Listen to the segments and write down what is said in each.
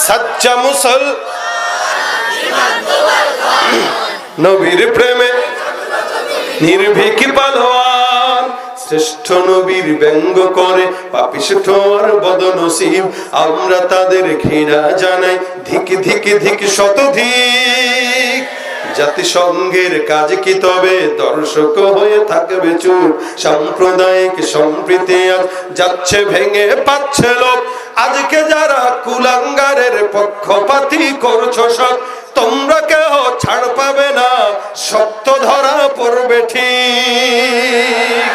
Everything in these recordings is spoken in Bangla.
সাচ্চা মুসল নবীর প্রেমে নির্ভীক পালোয়ান, শ্রেষ্ঠ নবীর ব্যঙ্গ করে পাপিষ্ঠ আর বদনসিব, আমরা তাদের ঘৃণা জানাই ধিক ধিক ধিক শতধিক। জাতিসংঘের কাজ কি তবে দর্শক হয়ে থাকবে চুপ? সাম্প্রদায়িক সম্প্রীতি আজ যাচ্ছে ভেঙে পাচ্ছে লোক। আজকে যারা কুলাঙ্গারের পক্ষপাতী করছো সব, তোমরা কেউ ছাড় পাবে না, সত্য ধরা পড়বে ঠিক।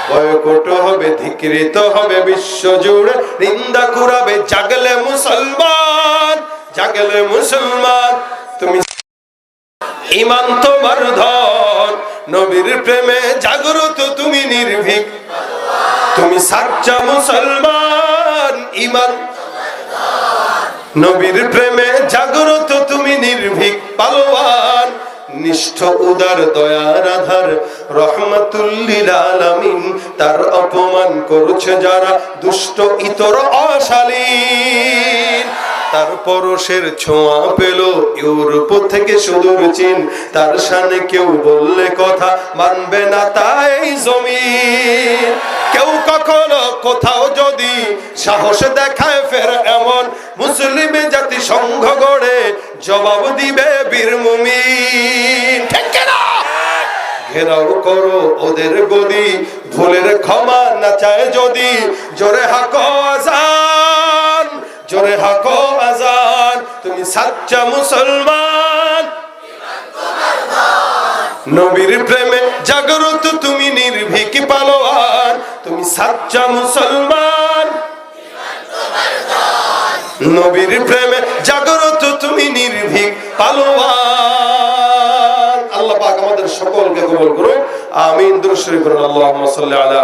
বয়কট হবে, ধিক্কৃত হবে বিশ্ব জুড়ে, নিন্দা কুড়াবে জাগলে মুসলমান, জাগলে মুসলমান। তুমি ইমান তোমার ধন, নবীর প্রেমে জাগ্রত তুমি নির্ভীক, তুমি সাচ্চা মুসলমান। ইমান নবীর প্রেমে জাগ্রত তুমি নির্ভীক পালোয়ান, নিষ্ঠ উদার দয়ার আধার রহমাতুল লিল আলামিন। তার অপমান করছে যারা দুষ্ট ইতর অশালীন, তার পরশের ছোঁয়া পেল ইউরোপ থেকে সুদূর চীন। তার শানে কেউ বললে কথা মানবে না তাই জমিন। কেউ কখনো কোথাও যদি সাহস দেখায় ফের এমন, মুসলিম জাতি সংঘ গড়ে জবাব দিবে বীর মুমিন। ঠিক না? ঘেরাও করো ওদের গদি, ভুলের ক্ষমা না চায় যদি, জোরে হাকো আজান, জোরে হাকো আজান। তুমি সাচ্চা মুসলমান, নবীর প্রেমে জাগ্রত তুমি নির্ভীক পালোয়ান, তুমি সাচ্চা মুসলমান, নবীর প্রেমে জাগ্রত তুমি নির্ভীক পালোয়ান। আল্লাহ পাক আমাদের সকলকে কবুল করুন, আমিন। দুরূদ শরীফ পড়ুন, আল্লাহুম্মা সাল্লি আলা